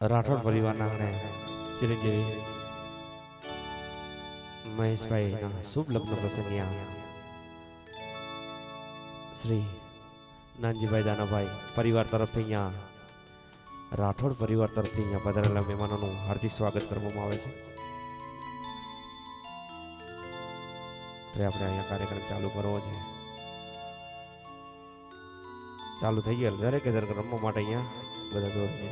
રાઠોડ પરિવારના આંગણે ચિરંજીવી મહેશભાઈના શુભ લગ્ન પ્રસંગે શ્રી નાનજીભાઈ દાનાભાઈ પરિવાર તરફથી અહીંયા રાઠોડ પરિવાર તરફથી અહીંયા પધારેલા મહેમાનોનું હાર્દિક સ્વાગત કરવામાં આવે છે. તો આપણે અહીંયા કાર્યક્રમ ચાલુ કરવો છે. ચાલુ થઈ ગયેલ દરેકે દરેક રમવા માટે અહીંયા બધા દોર છે.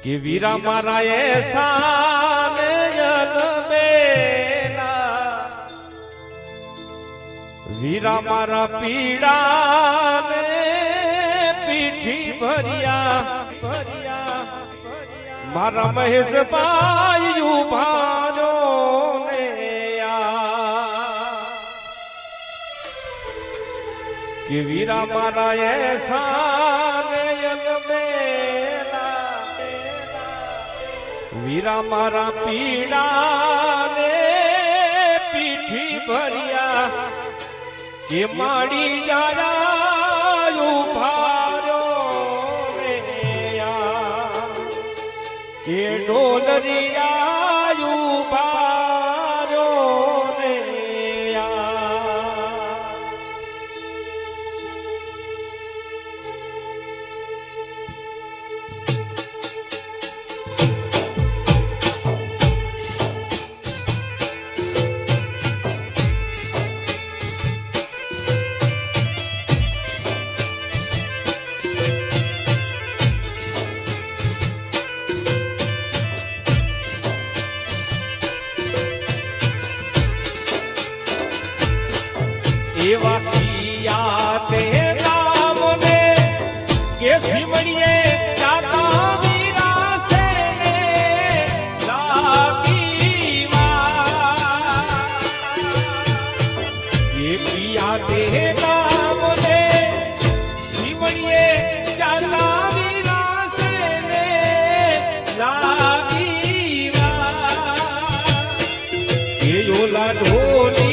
કે વીરા મારા એસા વીરા મારા પીડા ને પીઠી ભર્યા મારા મહેશભાઈ ઉભારો ને કે વીરા મારા એસા વીરા મારા પીડા ને પીઠી ભર્યા કે માડી જાયા ઉભારો રે કે ડોલરિયા ઉભારો રે એવા કિયા તે નામને કે સિમણીએ જાતા વીરા સે લાગી વા એ કિયા તે નામને સિમણીએ જાતા વીરા સે લાગી વા એ ઓલા ઢોલી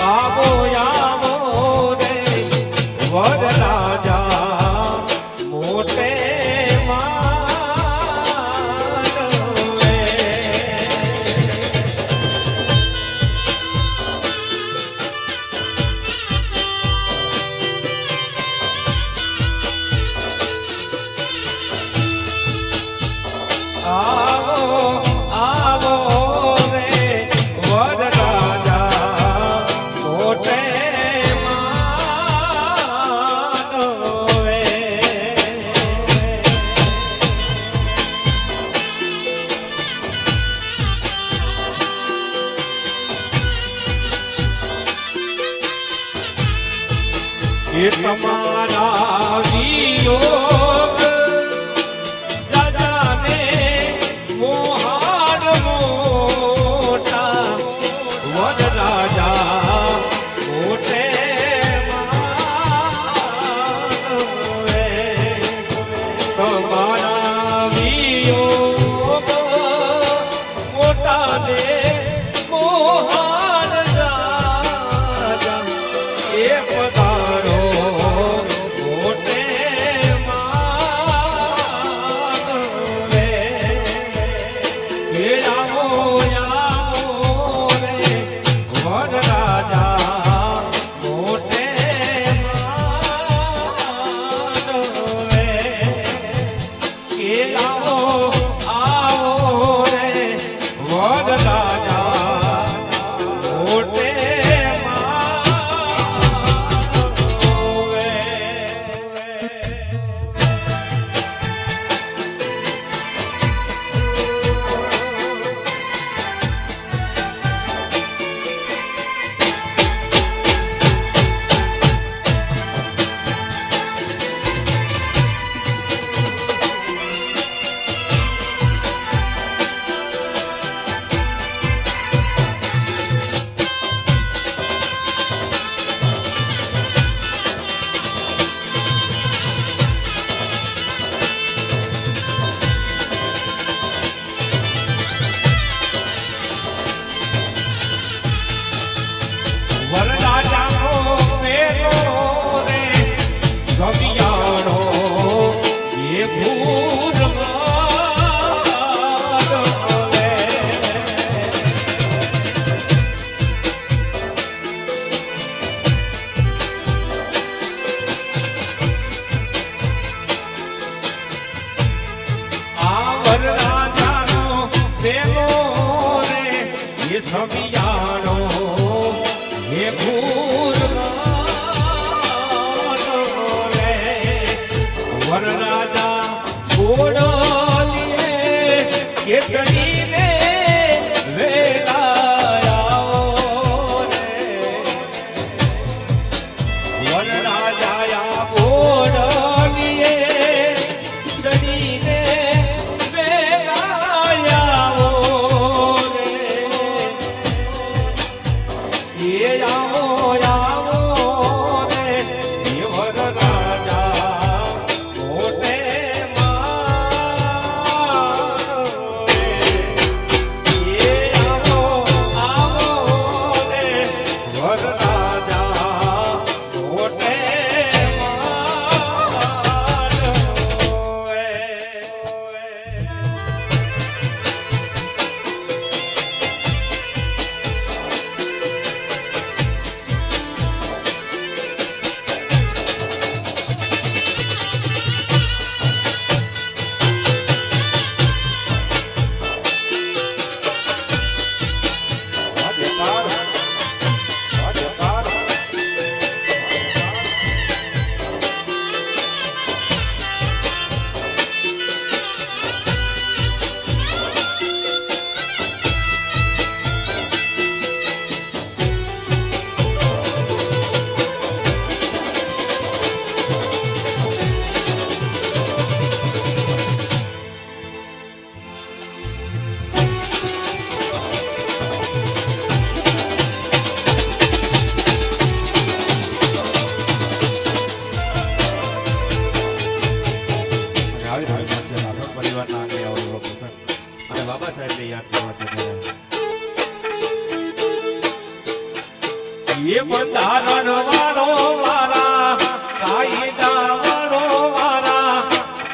આવો આવો રે વરરાજા મોટે માનવે આવો આવો રે વરરાજા તમારા વિયોગ દે મોહન રાજા એ પધારો મોટે માનવે એ આવો રે વન રાજા મોટે માનવે કે આવો રે વન રાજા મોટે વરરાજાનો પેલો રે સમિયાણો એ ભૂરમાન રે આ વરરાજાનો પેલો રે એ સમિયાણો એ વરરાજા બોડલીએ કેતડીને વેલાયા રે વરરાજા બોડલીએ ચડીને વેલાયા રે એ આવો રે એ વરરાજા મોટે માનવે એ આવો રે વરરાજા મોટે માનવે પરિવારના આગેવાનો પ્રસંગ અને બાબા સાહેબને યાદ કરવા છે એ બંધારણ વાળો મારા કાયદા વાળો મારા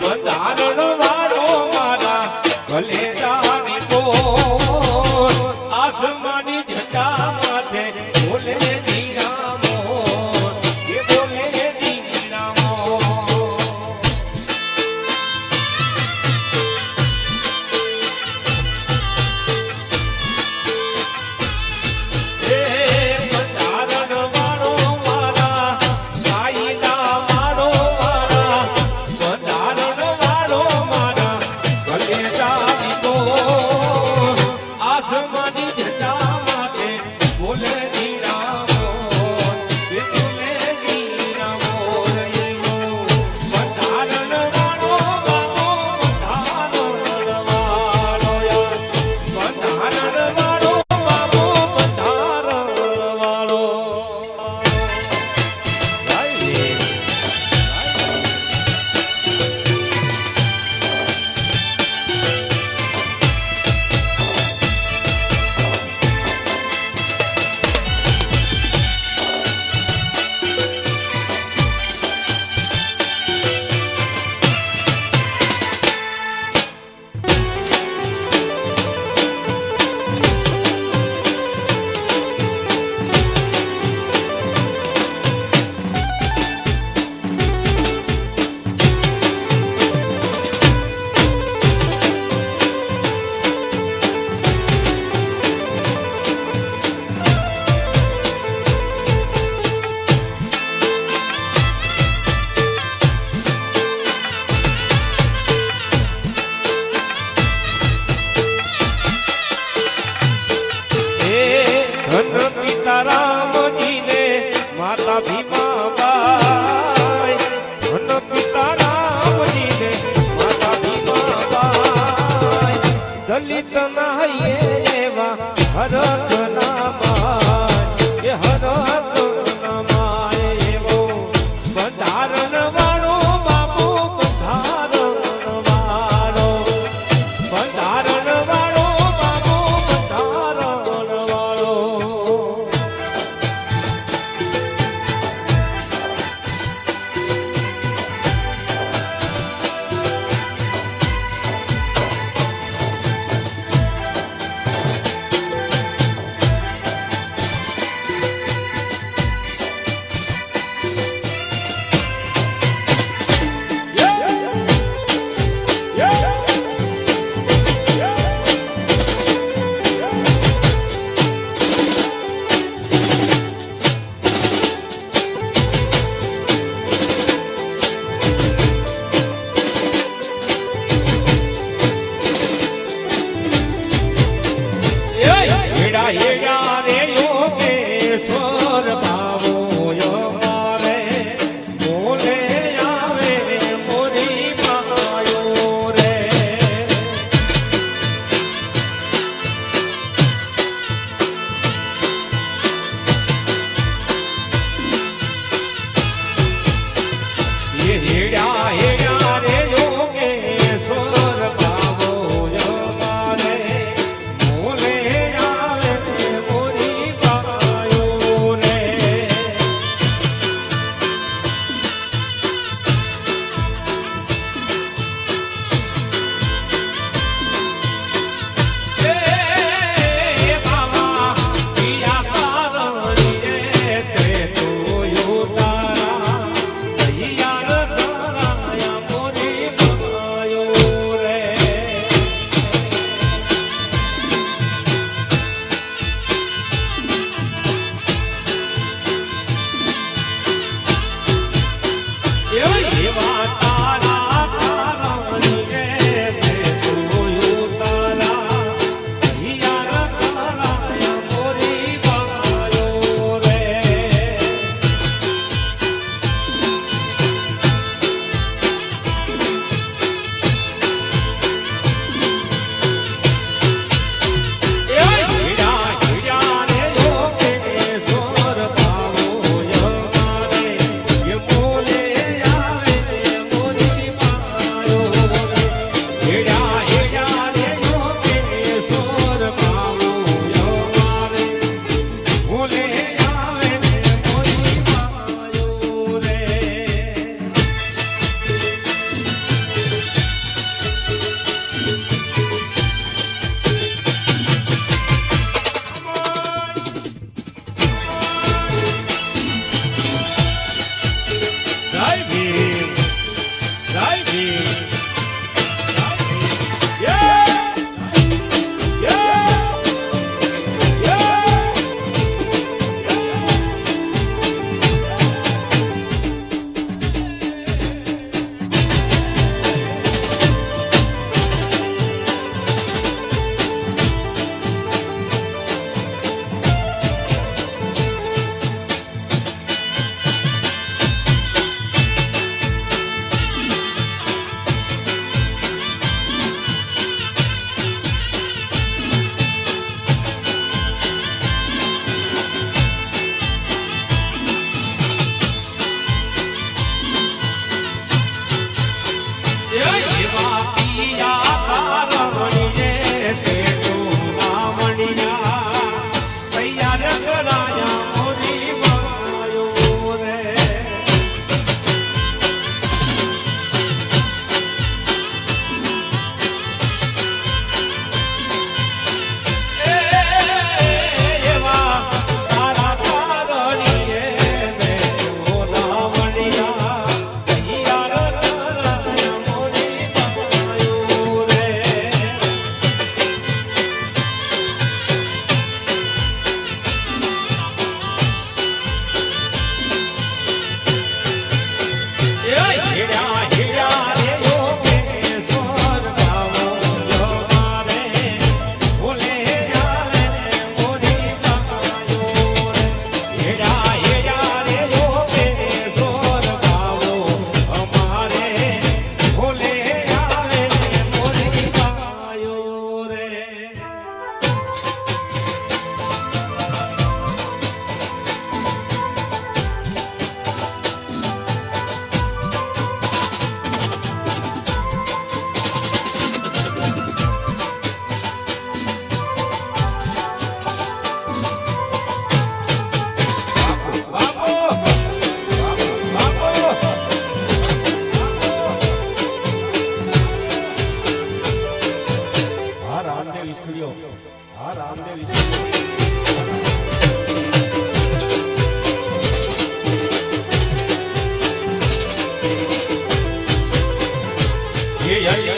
બંધારણ વાળો મારા કલેદાની તો આસમાની ઝંડા માથે બોલે દીનામો એ બોલે દીનામો બંધારણ વાળો મારા માતા ભીમા બાઈ ધન પિતા રામજીને માતા ભીમા બાઈ દલિત ના હૈયે એવા હરખ ના માય એ હરખ ના માય એવો બંધારણ વાળો બાપુ બંધારણ વાળો બંધારણ વાળો બાપુ બંધારણ વાળો સ્ટુડિયો. હા, રામદેવ સ્ટુડિયો.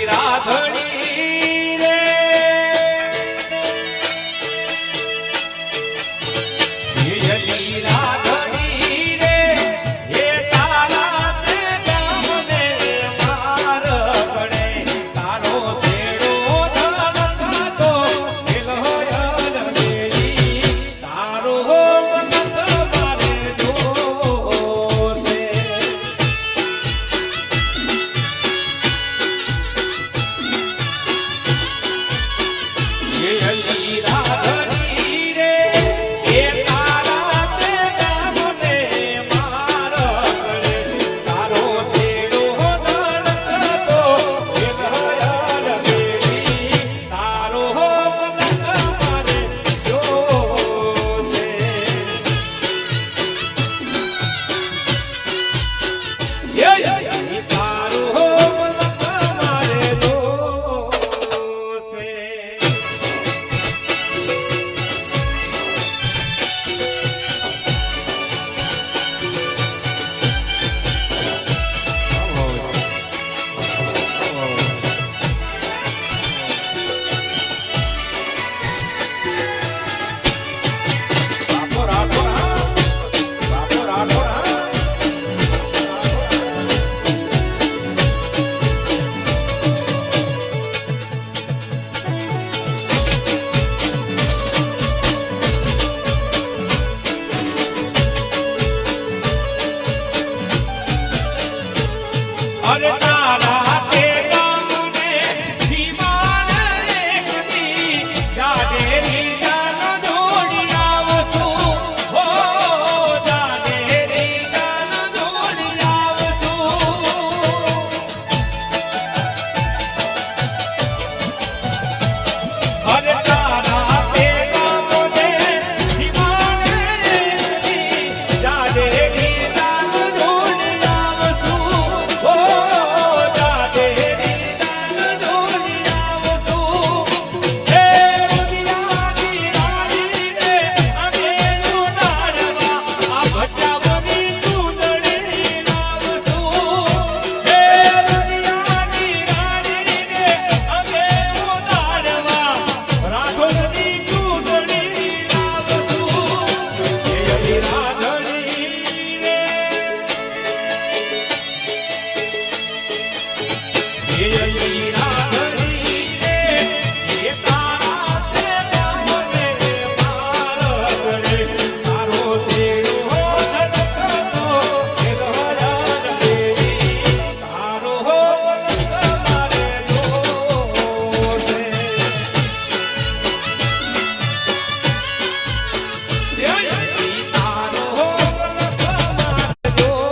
રાધણી રે રાધણી રે હે તારા તે ગામને માર ગણે તારો શેડો ધન ખાતો એલોયલ દેવી તારો મનક મારે જોશે રાધણી રે એ તારા તે ગામને માર ગણે તારો શેડો ધન ખાતો એલોયલ દેવી તારો મનક મારે જોશે તારો મનક મારે જોશે. બાપો રાઠોડ હા, બાપો રાઠોડ હા. અરે તારા તે ગામને સીમાન એકદી જાડેરી જાન દોડી આવશું હો જાડેરી જાન દોડી આવશું. અરે તારા તે ગામને સીમાન એકદી જાડેરી જાન દોડી આવશું હો જાડેરી જાન દોડી આવશું. હે દુનિયાની રાણીને અમે ઉડાડવા આ ભચાવની ચૂંદડી લાવશું. હે દુનિયાની રાણીને અમે ઉડાડવા રાઠોડની ચૂંદડી લાવશું. હે રાધણી રે રાધણી રે એ તારા તે ગામને માર ગણે તારો શેડો ધન ખાતો એલોયલ દેવી તારો મનક મારે જોશે. તારો મનક મારે જોશે.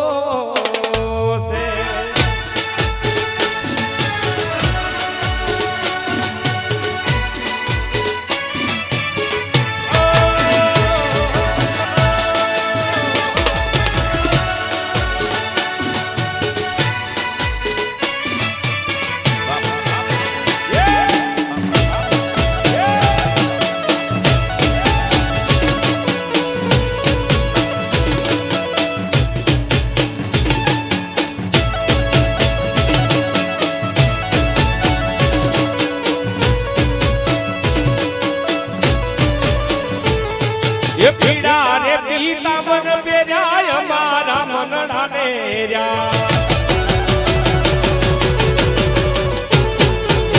એ પીડા રે પીતાંબર પહેર્યા મારા મનડાને રહ્યા.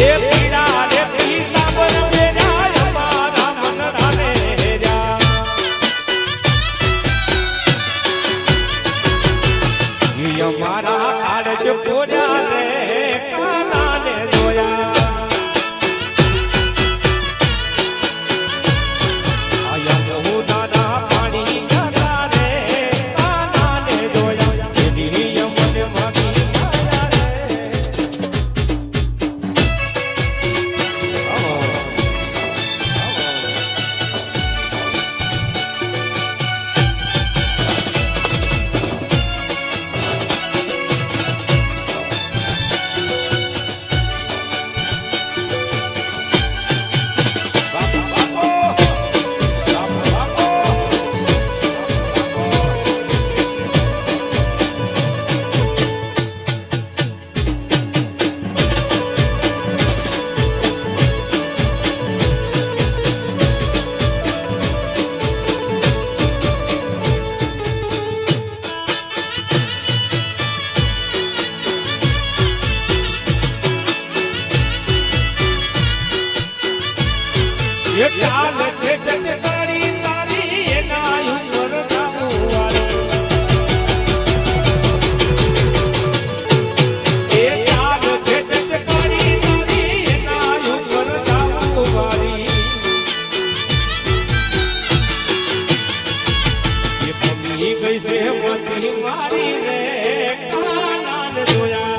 એ પીડા રે પીતાંબર પહેર્યા મારા મનડાને રહ્યા. એ અમારા કાળજ પોર્યા રે કાનાને જોયા. આયા હું દાદા પાણી એ ચાલ છે ચટકારી તારી એના ઉપર જાવું વાળી એ ચાલ છે ચટકારી તારી એના ઉપર જાવું વાળી એ પમી ગઈ છે મતી મારી રે કાનાને જોયા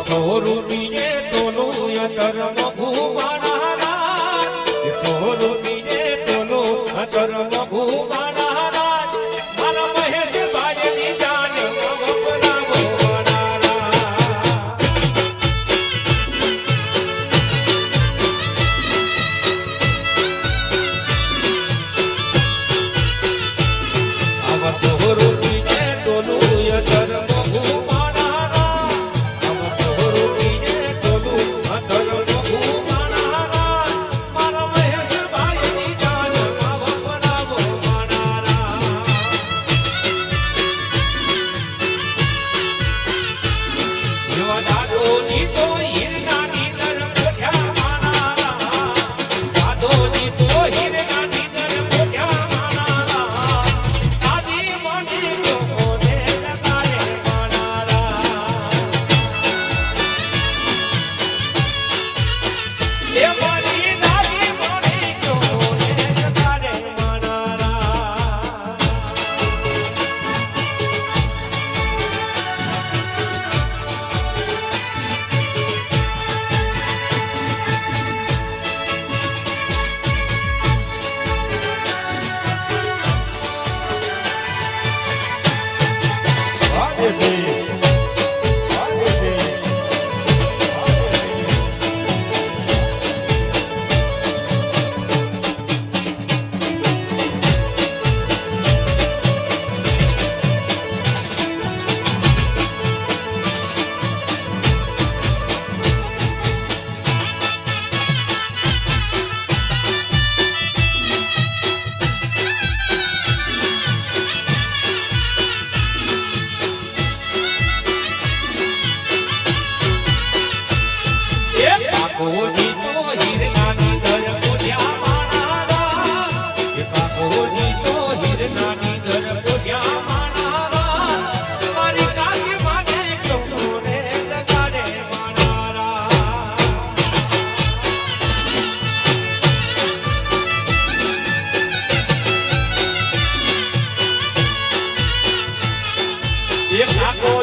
સોરૂપીએ તોલો ધર્મ ભૂમાનારા સોરૂપીએ તોલો ધર્મ ભૂમાનારા મારા મહેશ ભાઈની જાન વપરા ભૂમાનારા આવા સોરૂપીએ તોલો ધર્મ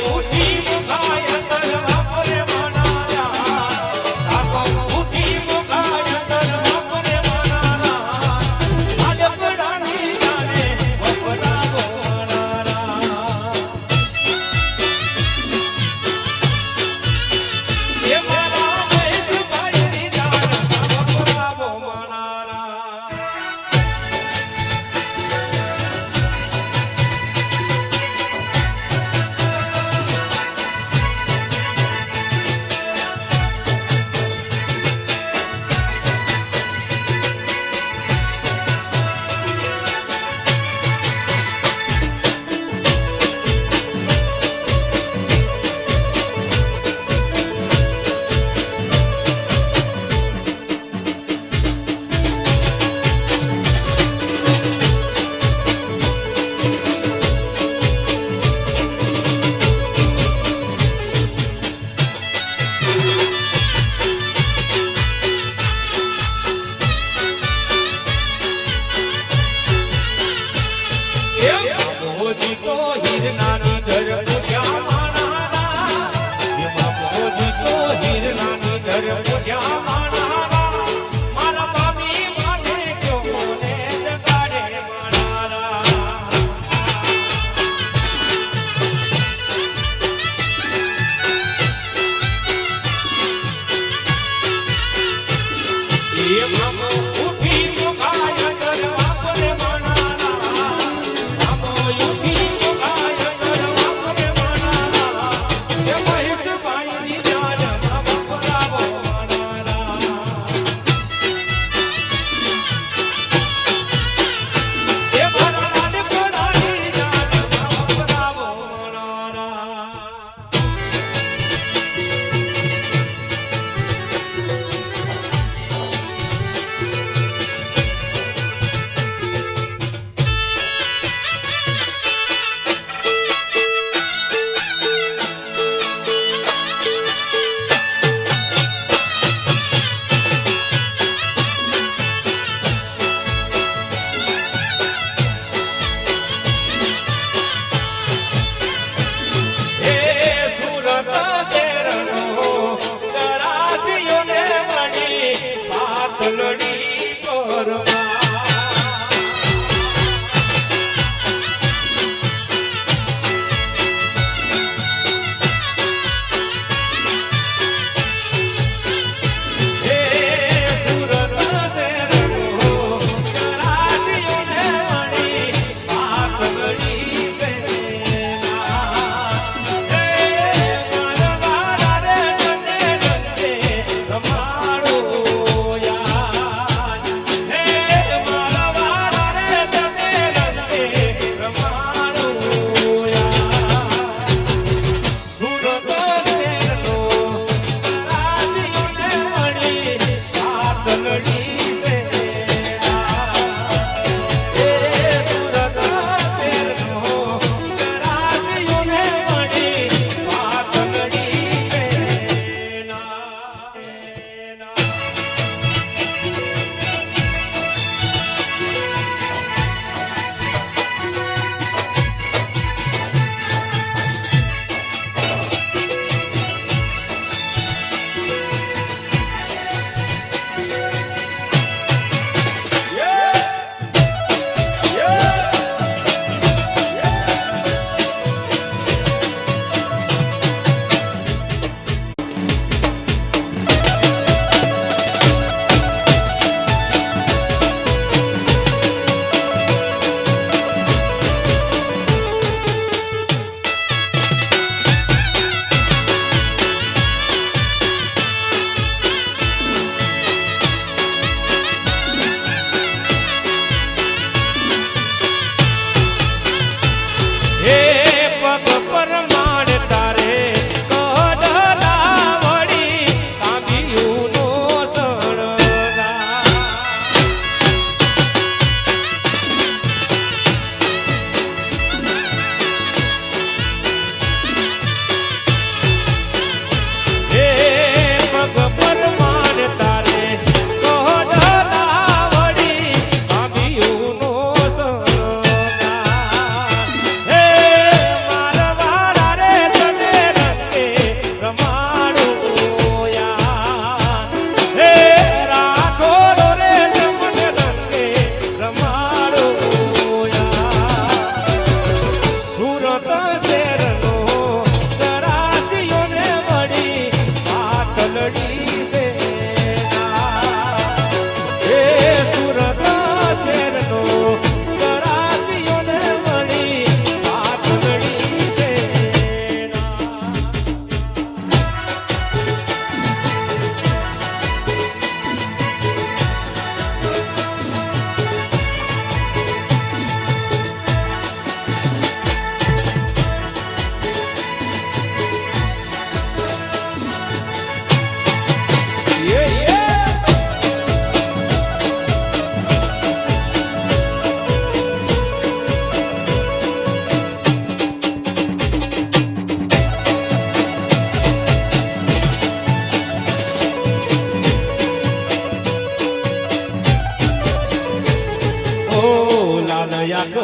ઉઠી મુખાય તરવા પર મનાયા કાકો ઉઠી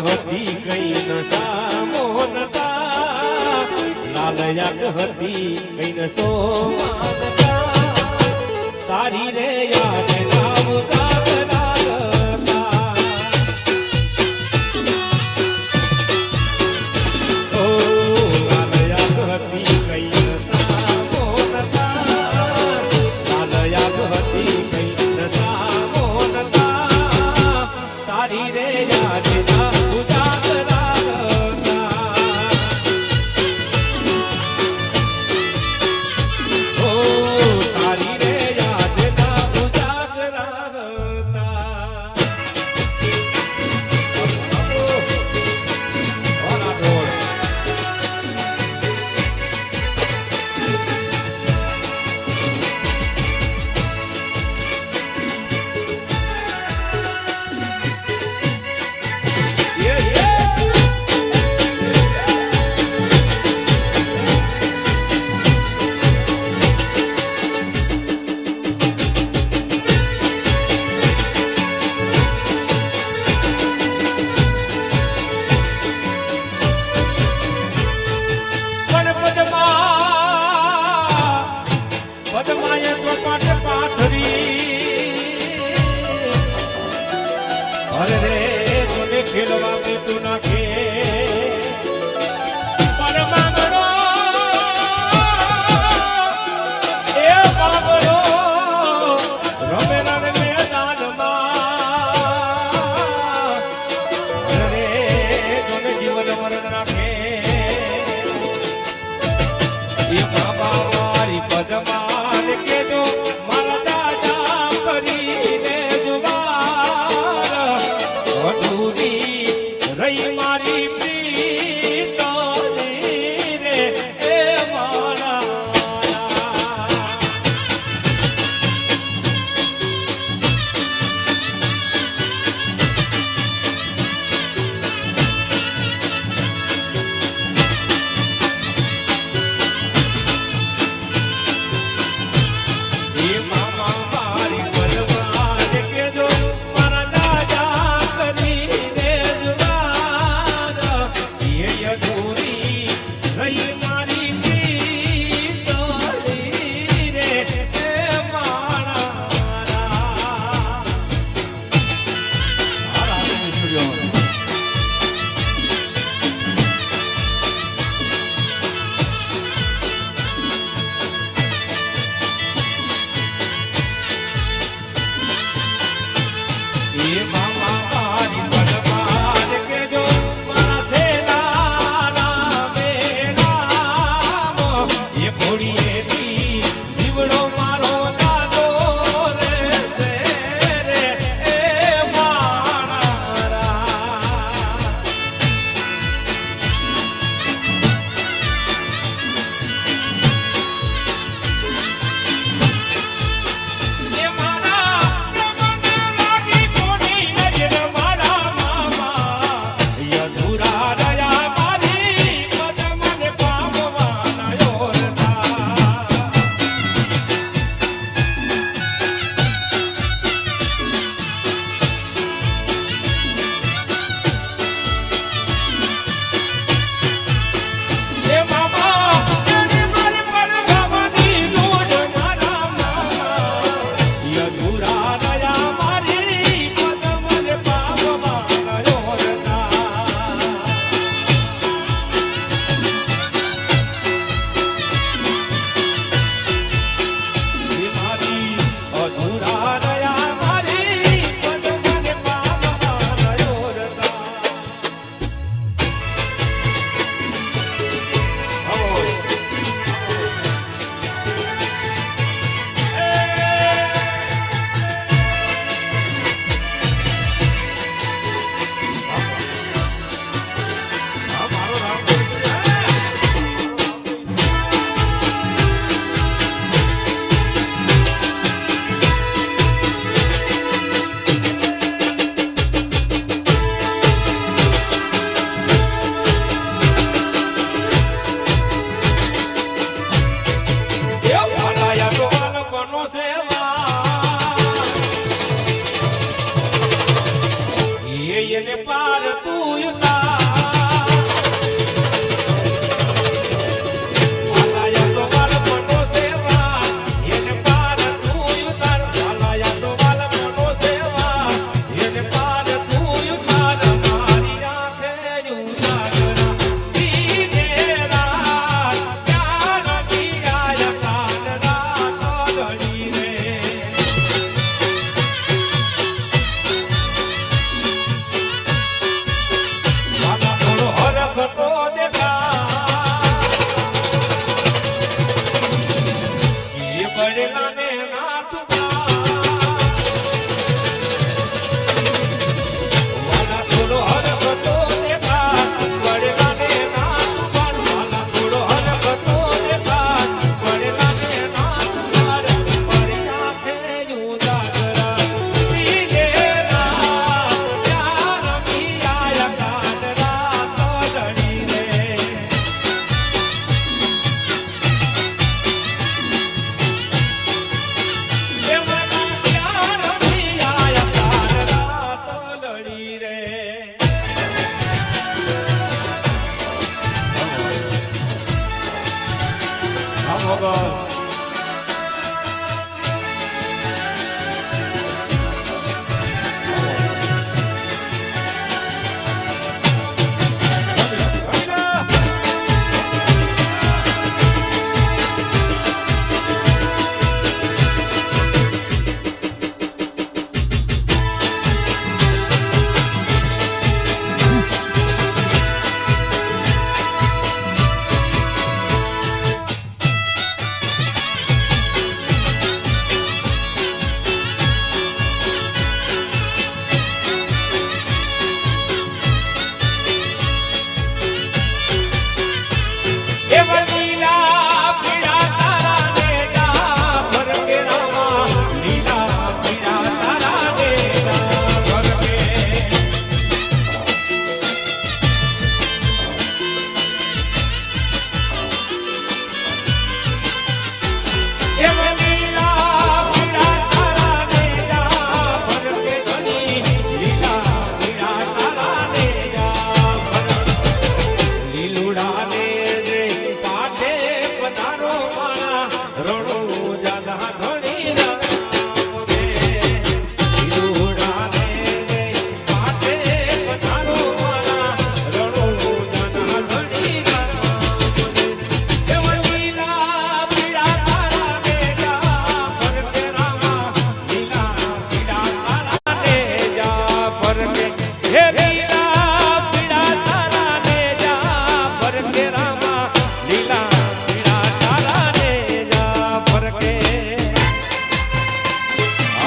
હતી કઈ ન સામોનતા લાલયાક હતી કઈ ન સોમાનતા તારી રે યાદ નામ જાગતા ઓ લાલ યાદ હતી કઈ નસામો નતા લાલ યાદ હતી કઈ નસામો નતા તારી રે યાદ નામ જાગતા ઓ તારી રે યાદ નામ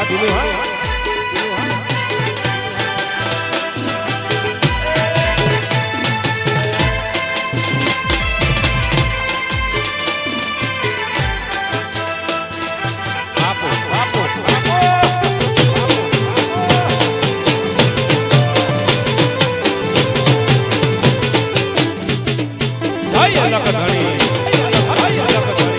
પીલું હા આપો આપો જય અલગ ધણી જય અલગ ધણી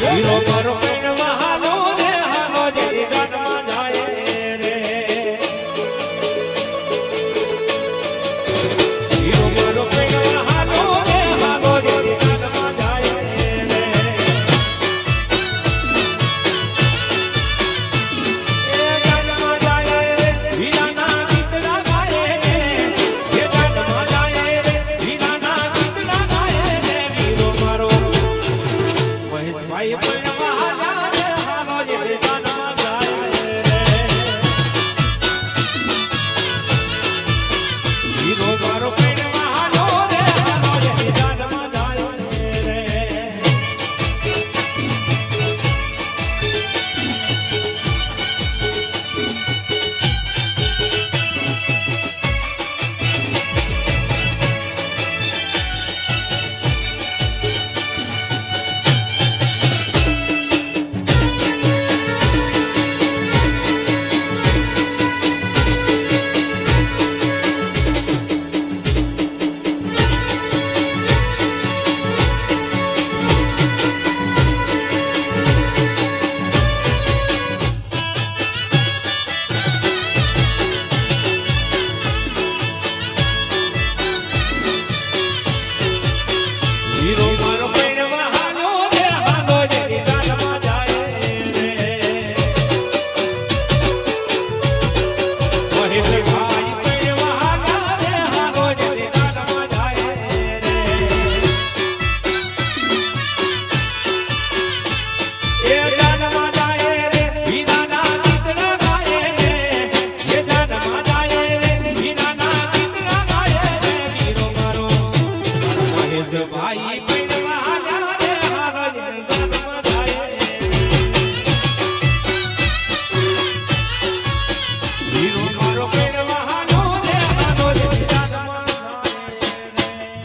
હીરો મારો પૈણવા હાલો રે હાલો જેની ગાનમાં જાય રે હીરો મારો પૈણવા હાલો રે હાલો જેની ગાનમાં જાય રે એ ગાનમાં જાય રે હીરાના ગીતડા ગાય રે એ ગાનમાં જાય રે હીરાના ગીતડા ગાય રે હીરો મારો મહેશભાઈ પૈણવા હાલા રે હાલો જેની ગાનમાં જાય રે હીરો મારો પૈણવા હાલો રે હાલો જેની ગાનમાં જાય રે હીરો મારો પૈણવા હાલો રે હાલો જેની ગાનમાં જાય રે મહેશભાઈ પૈણવા હાલા રે હાલો જેની ગાનમાં જાય રે એ ગાનમાં જાય રે હીરાના ગીતડા ગાય રે એ ગાનમાં જાય રે હીરાના ગીતડા ગાય રે હીરો મારો મહેશભાઈ પૈણવા હાલા રે હાલો જેની ગાનમાં જાય હીરો મારો પૈણવા હાલો રે હાલો જેની ગાનમાં જાય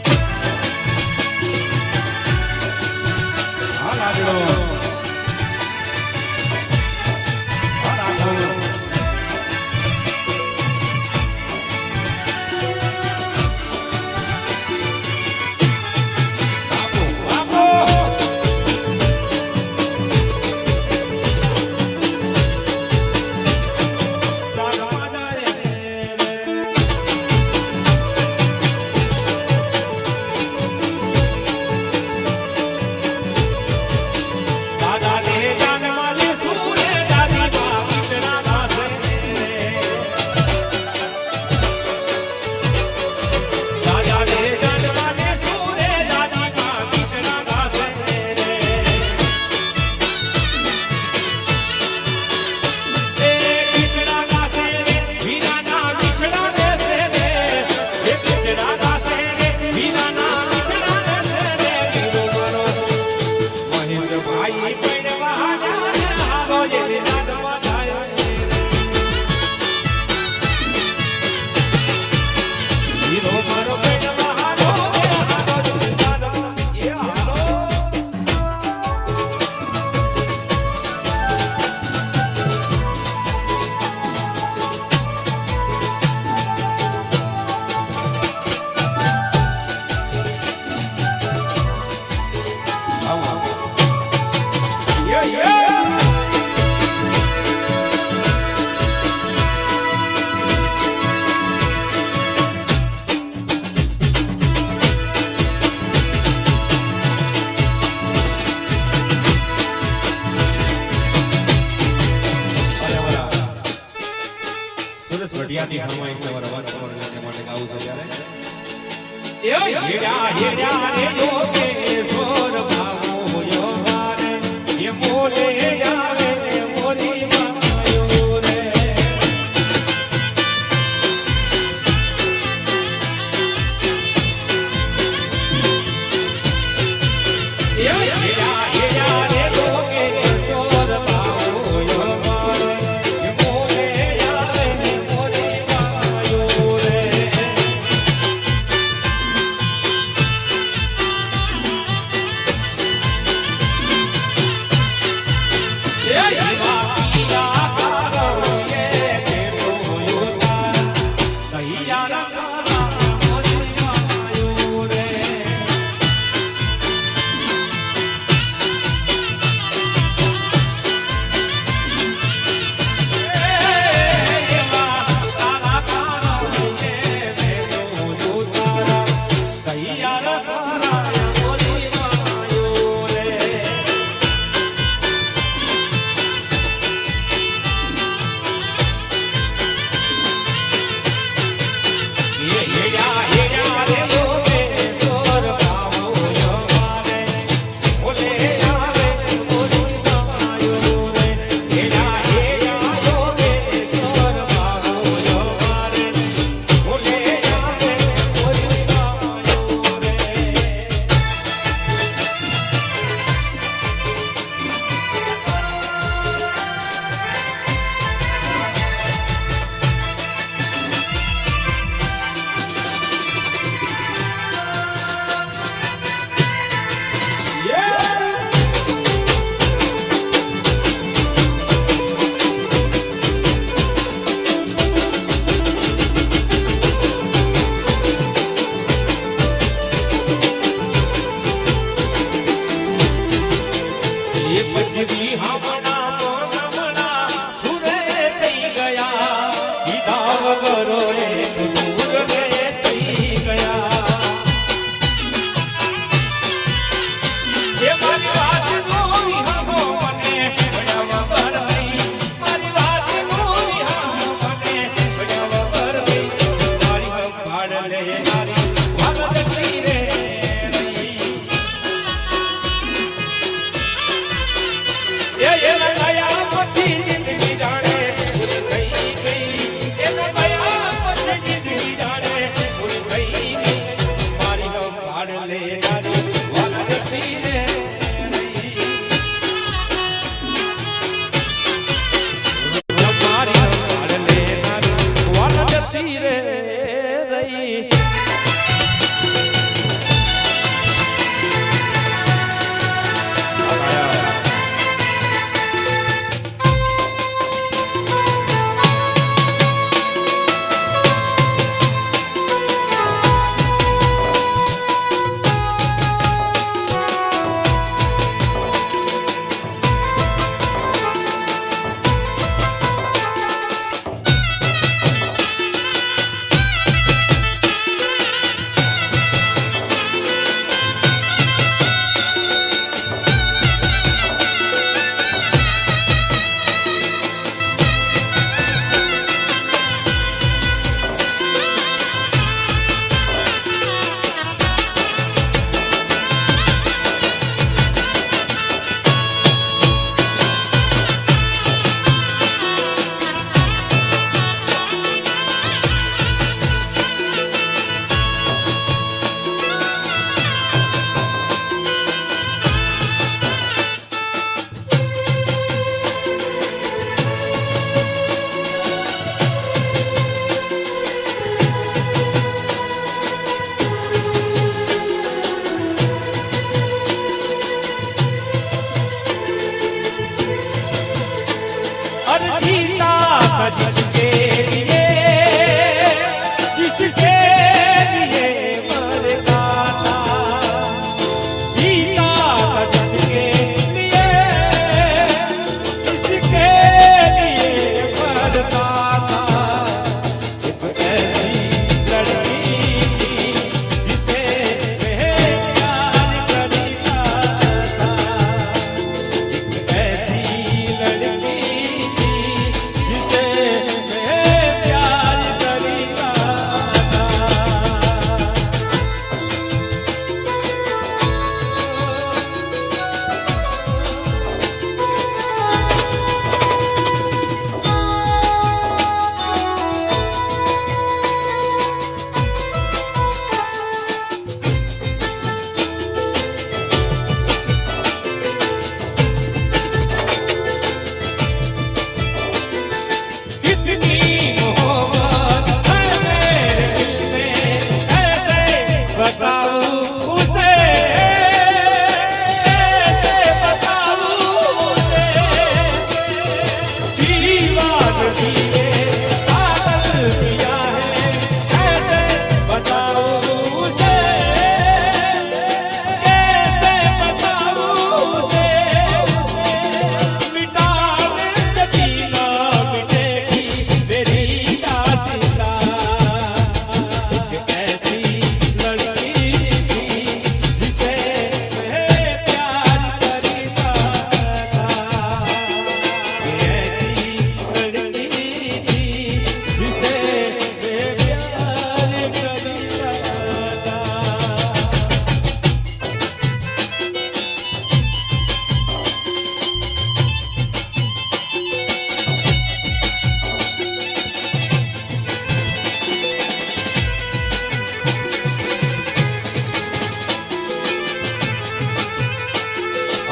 સખિયાની ફરમાઈશ છે મારા વંશ માટે ગાવું છે ત્યારે એ હેડા હેડા રે યોગેશ્વર ભાવો યો મારે એ મોલે આવે મોરી માયો રે એ હેડા હેડા રે યોગેશ્વર ભાવો યો મારે એ મોલે આવે મોરી માયો રે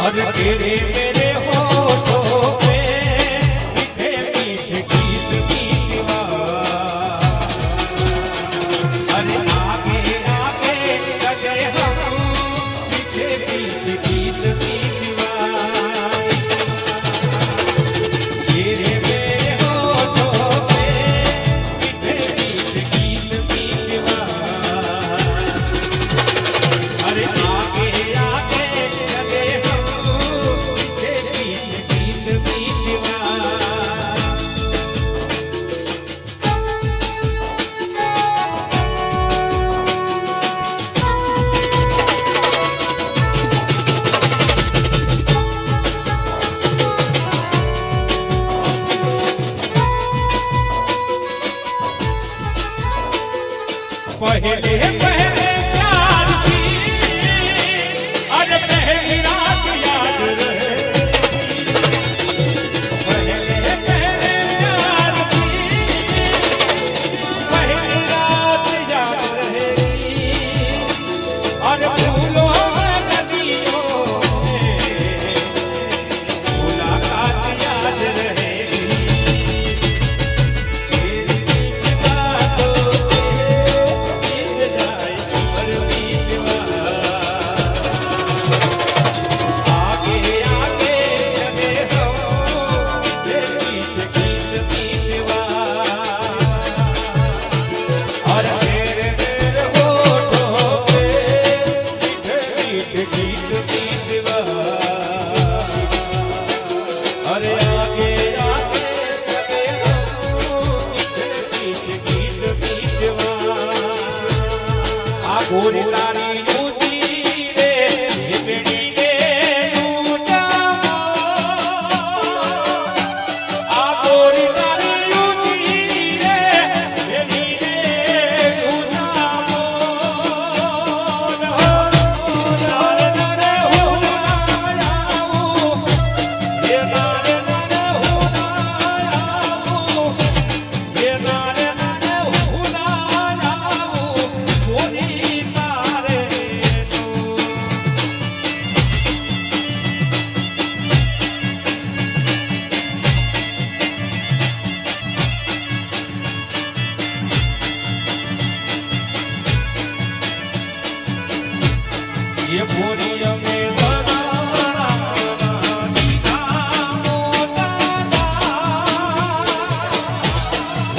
और तेरे मेरे होठों पे मीठे मीठे गीत की दीवार। अरे आगे आगे लगे हम पीछे पीछे गीत की दीवार। तेरे मेरे होठों पे मीठे मीठे गीत की दीवार। अरे आगे आगे लगे हम पीछे पीछे गीत की दीवार। पहले पहले प्यार की अरे पहली रात याद रहे। पहले पहले प्यार की पहली रात याद रहेगी। और फूलों में नदियों में मुलाकात याद रहेगी। तेरी मीठी बातों पे बीत जाए उम्र की दीवार। आगे आगे लगे हम पीछे पीछे गीत की दीवार। और मेरे मेरे होठों पे मीठे मीठे गीत की दीवार। अरे आगे आगे लगे हम पीछे पीछे गीत की दीवार। आ गोरी तारी ऊंची रे हिमड़ी ने ऊंचा आ गोरी तारी ऊंची रे हिमड़ी ने ऊंचा बोल नारे नारे हो ना आऊं ये नारे नारे हो ना आऊं ये नारे नारे हो ना आऊं गोरी तारे तू। ये बोरिया में बनाना दीदा मोटा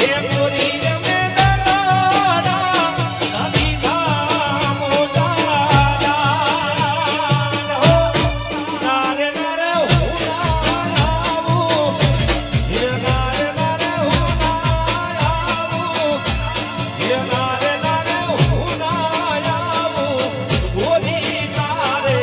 ये बोरिया में बनाना दीदा मोटा हो नारे नारे हो ना आऊं ये नारे नारे हो ना आऊं ये नारे नारे हो ना आऊं गोरी तारे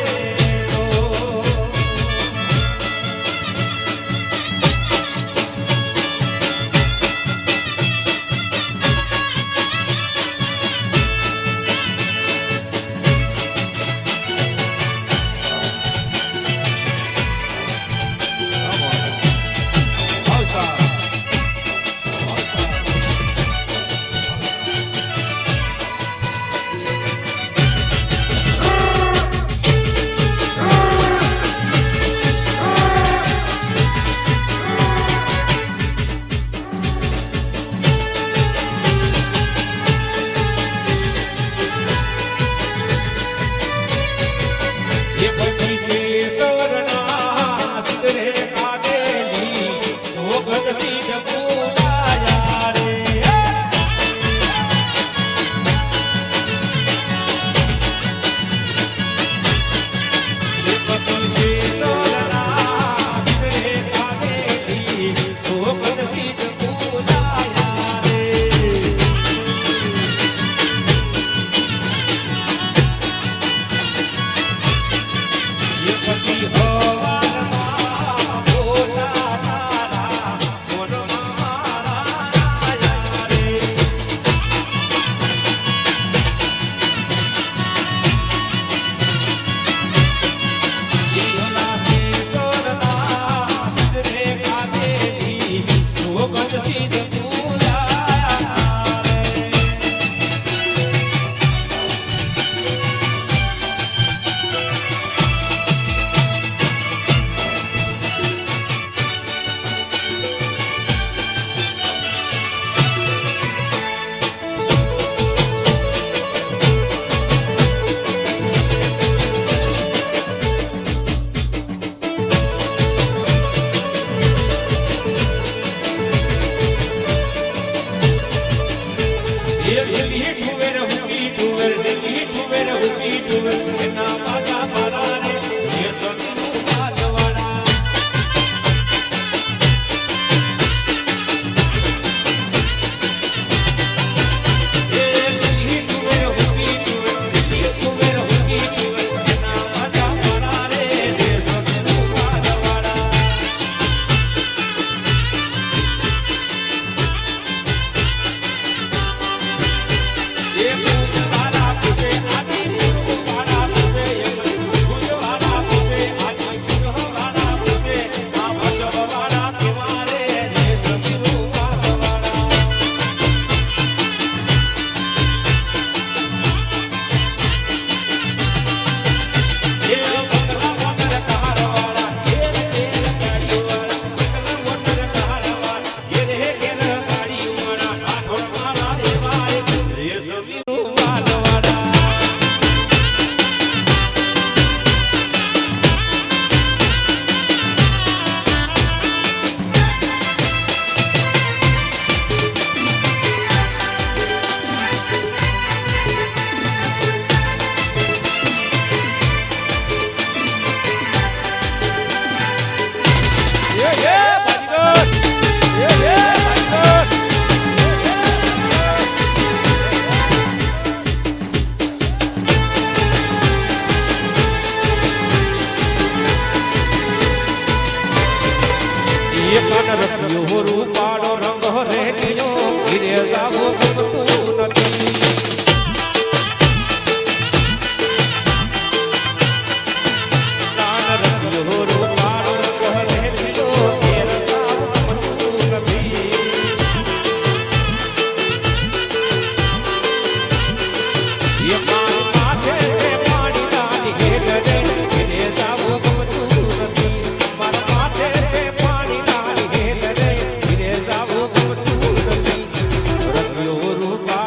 એ કાન રસિયો રૂપાળો રંગ રેલિયો ઘીરે જાવું ગમતું નથી કાન રસિયો રૂપાળો રંગ રેલિયો ઘીરે જાવું ગમતું નથી એ મારી માથે છે પાણી નાની ઘેર રે ઘીરે જાવું ગમતું નથી મારા માથે છે પાણી નાની ઘેર રે ઘીરે જાવું ગમતું નથી રસિયો રૂપા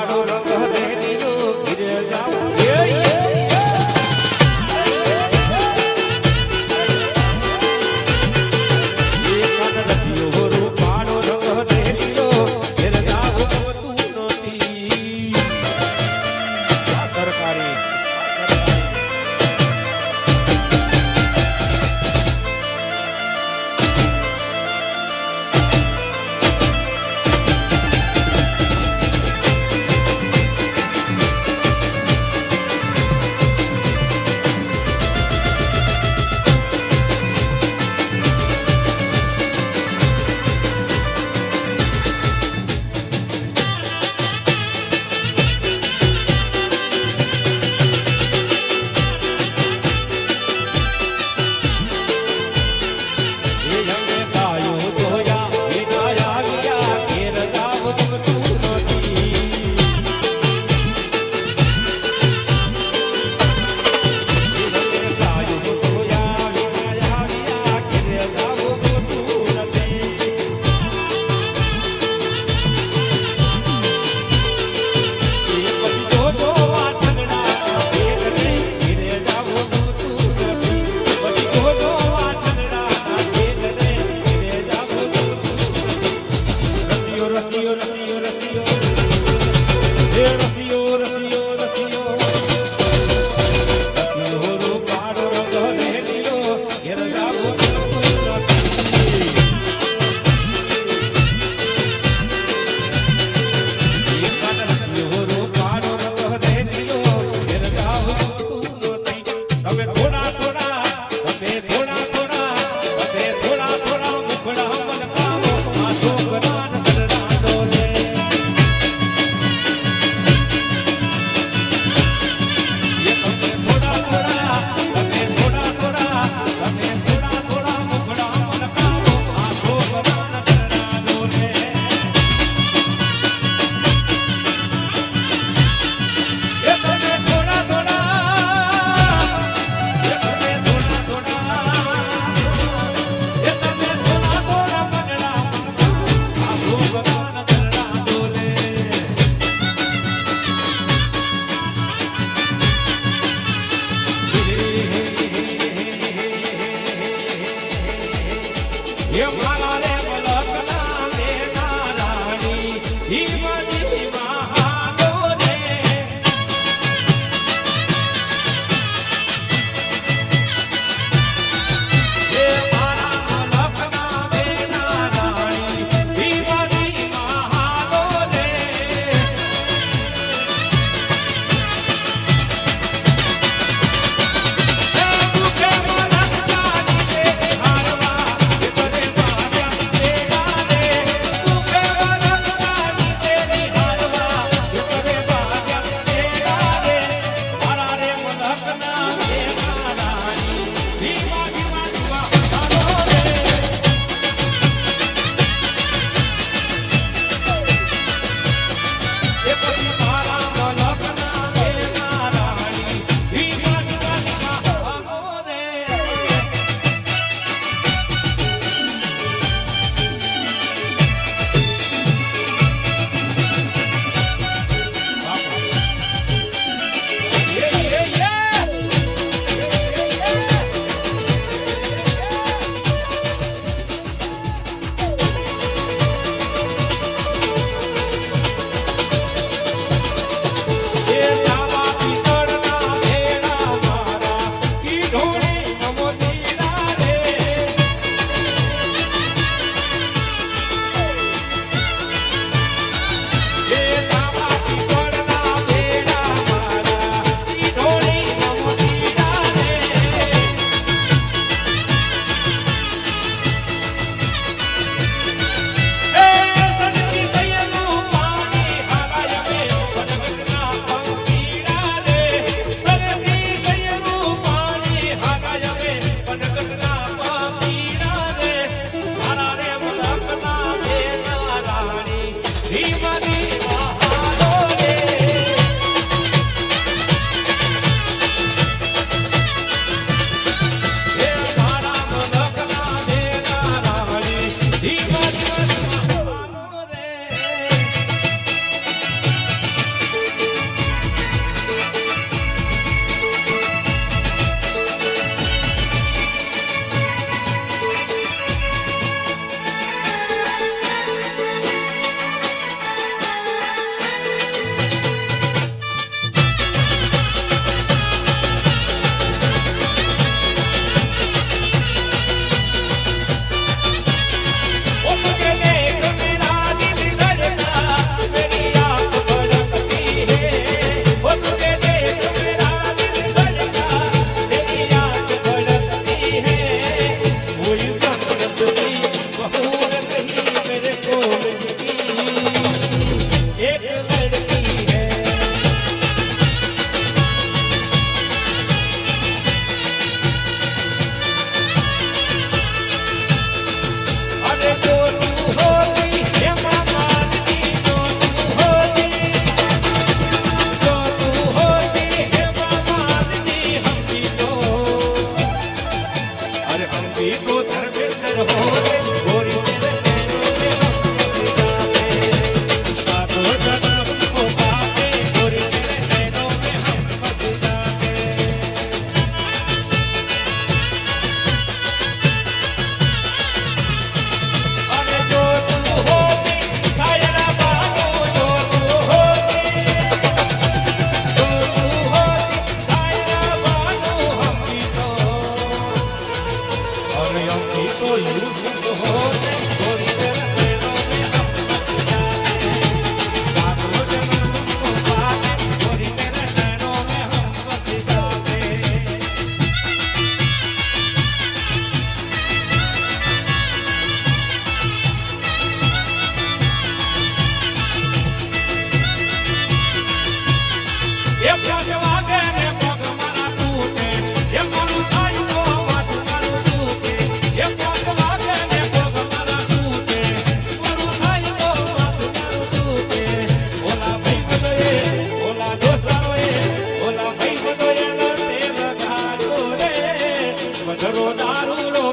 પધરો દારૂડો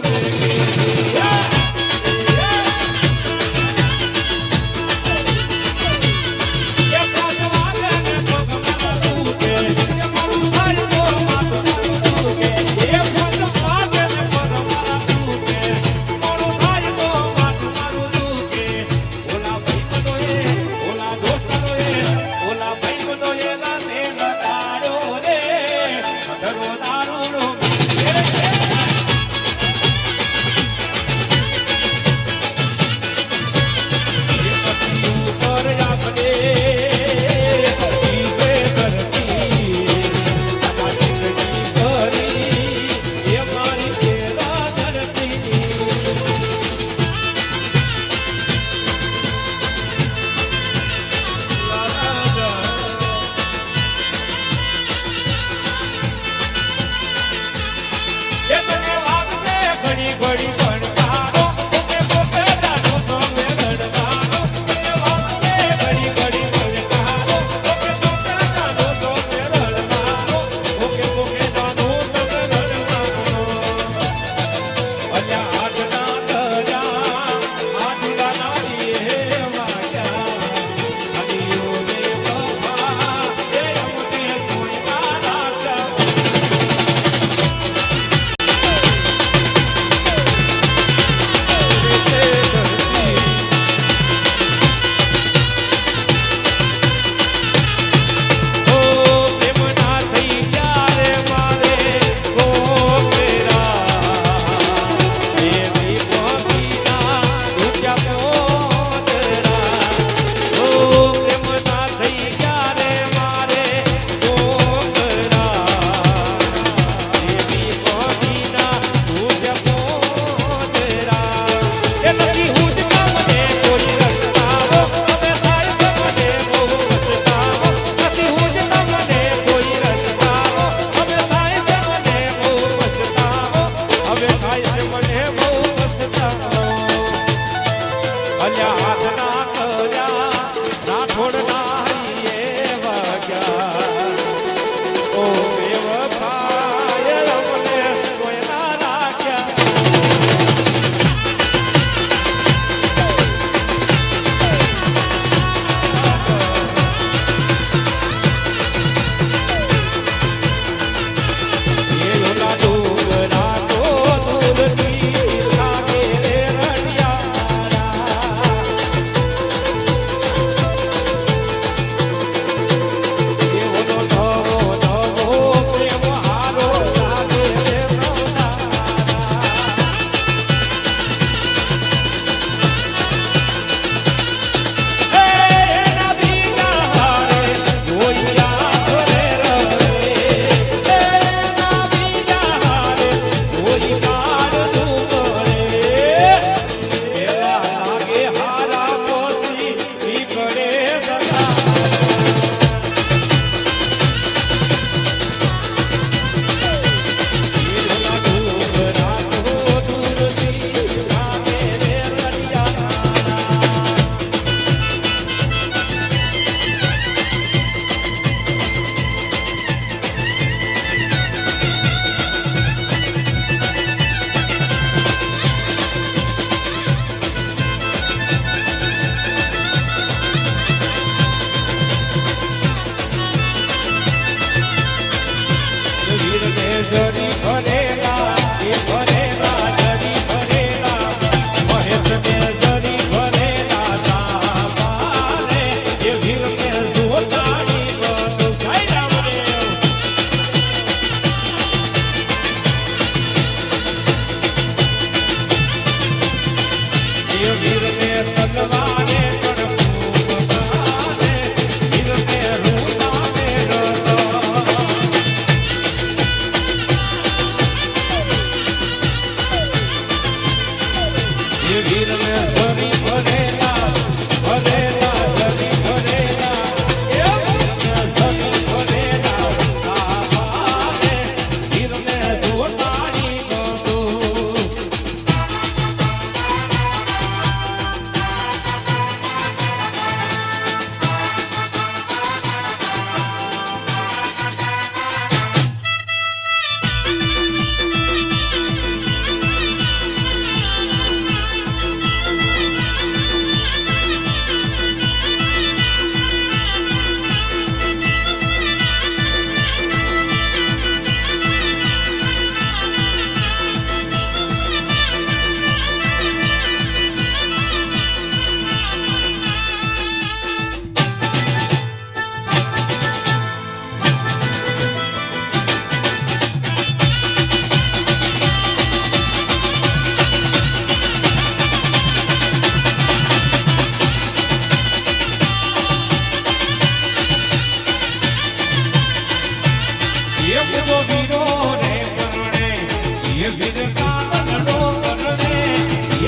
એ વીરતા નડો પરણે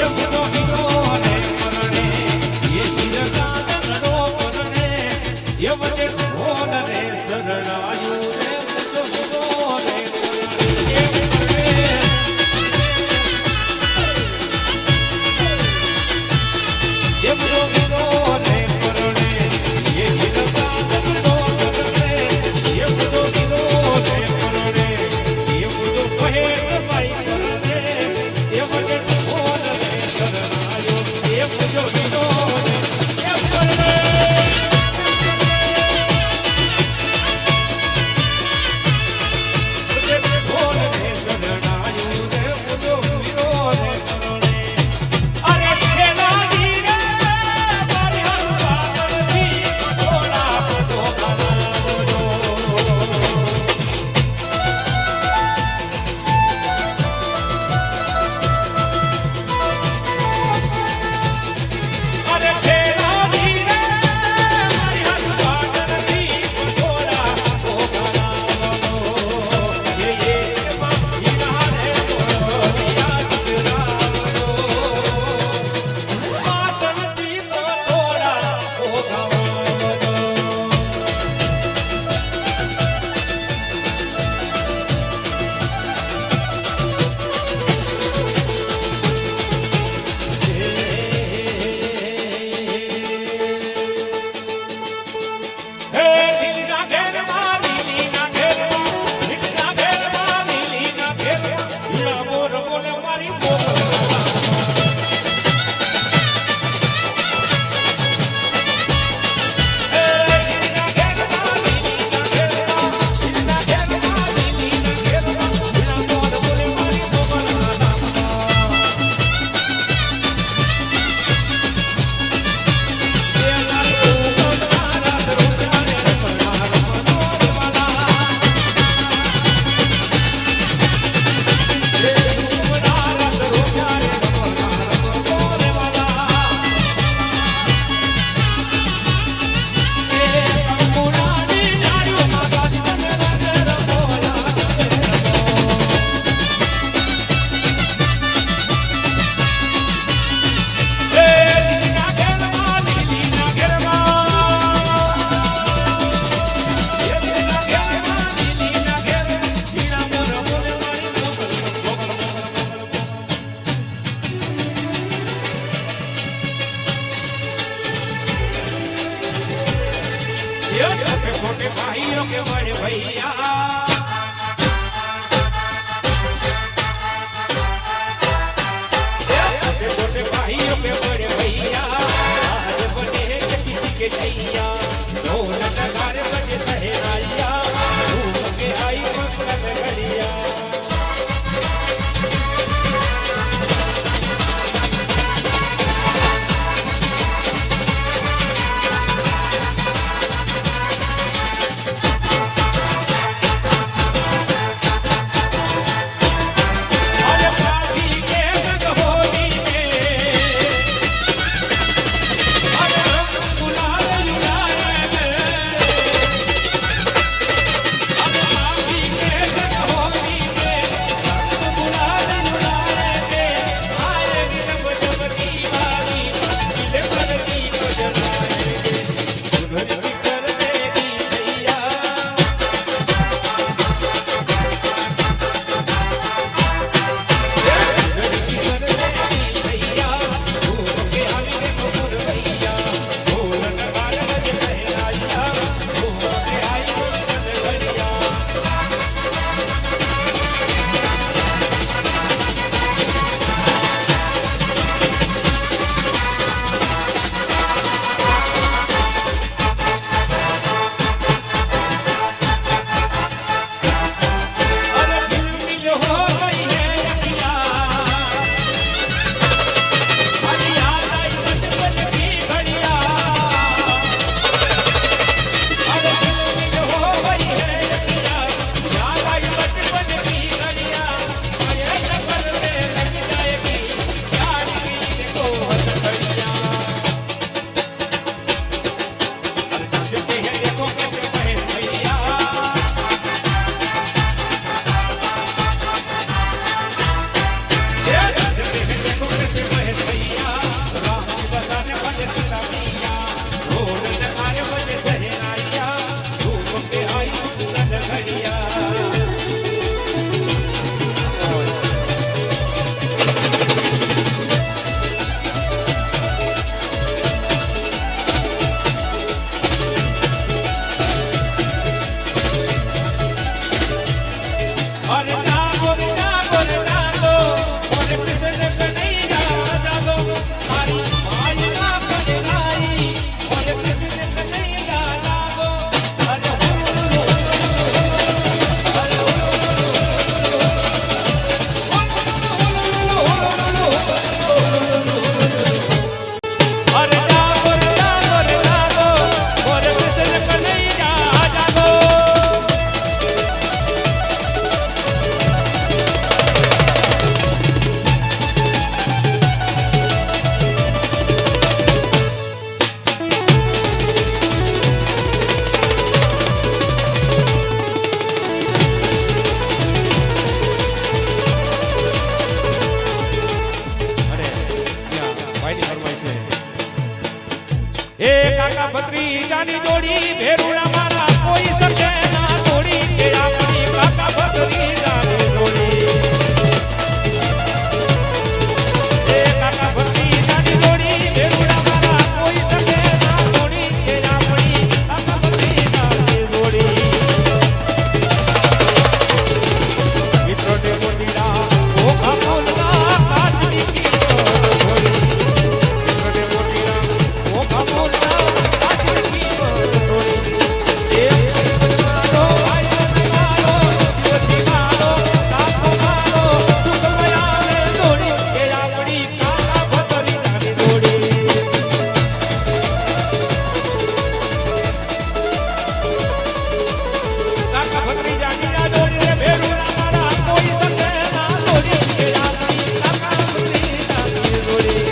એ બધો વીરો ને પરણે એ વીરતા નડો પરણે એ વડે ભોન રે શરણાયું રે બધો વીરો ને પરણે એ બધો વીરો ને પરણે એ વીરતા નડો પરણે એ બધો વીરો ને પરણે એ બધો કહે ભાઈ પરણે એ વડે ભોન રે શરણાયું એ બધો વીરો ને પરણે छोटे भाइयों के बड़े भैया छोटे भाइयों के बड़े भैया आज बने हैं किसी के जैया ढोल नगाड़े बजे सहनाइया धूम के आई मंगल घड़िया ભત્રીજાની જોડી ભેરુડા મારા કોઈ શકે ના જોડી કે આપણી કાકા ભત્રીજાની જોડી એ કાકા ભત્રીજાની જોડી ભેરુડા મારા કોઈ શકે ના જોડી કે આપણી કાકા ભત્રીજાની જોડી મિત્રોને મોટીડા ઓખા બોલના કાચની કીધો જોડી મિત્રોને મોટીડા ઓખા બોલના કાચની કીધો જોડી એ મારો ભાઈ મારો જીવતી મારો કાકો મારો સુખમયા રે જોડી એ આપણી કાકા ભત્રીજાની જોડી કાકા ભત્રીજાની આ જોડી રે ભેરુડા મારા કોઈ શકે ના જોડી કે આપણી કાકા ભત્રીજાની જોડી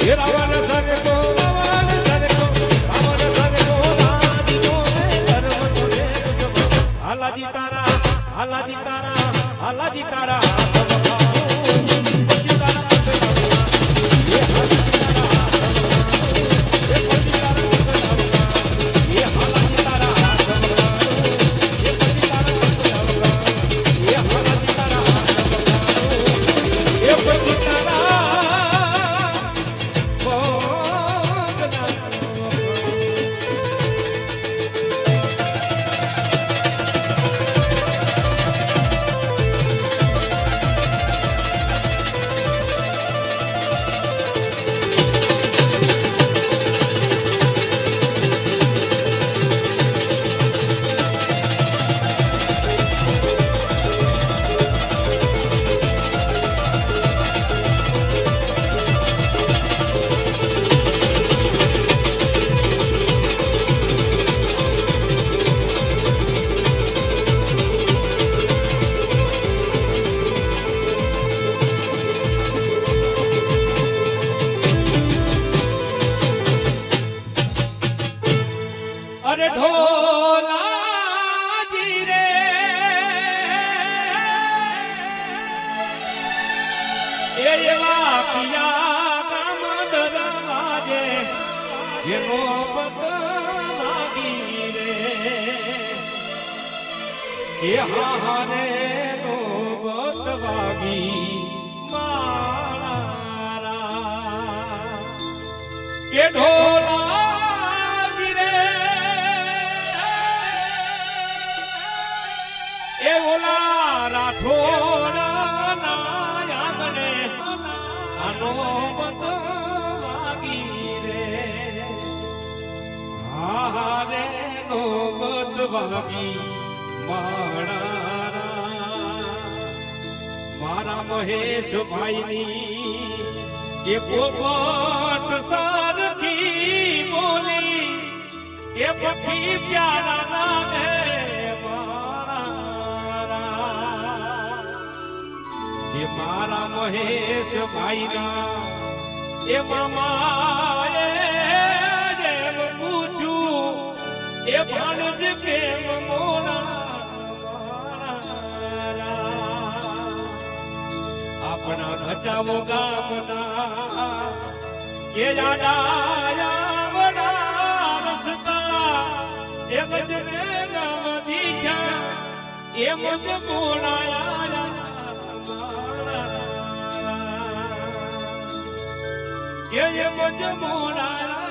એ રાવણ ધરે તો રાવણ ધરે તો રાવણ ધરે તો રાજીનો રે ધર્મ તો રે કુસુમ હાલાજી તારા હાલાજી તારા હાલાજી તારા પછી તારા એ હાલાજી તારા એ પછી તારા એ હાલાજી તારા એ પછી તારા એ હાલાજી તારા એ પછી તારા અરે ઢોલાજી રે એવા પિયા ગામ દરવાજે એનો બદલાગી રે એ હારે નો બદવાગી મારા કે ઢોલા એ ઓલા રાઠોડ ના આંગણે આનો બદવાગી રે હારે નો બદવાગી મારા મહેશ ભાઈની એ પોપટ સરખી બોલી એ પખી પ્યારા નામે એ મારા મહેશ ભાઈના એ મામા જેમ પૂછું એ ભાણજ કેમ મોરા આપણા બચાવો ગામના કે જાડાયા રસ્તા એ બજને નામ દીઠા એમ જ મોડાયા એ મજ મોડા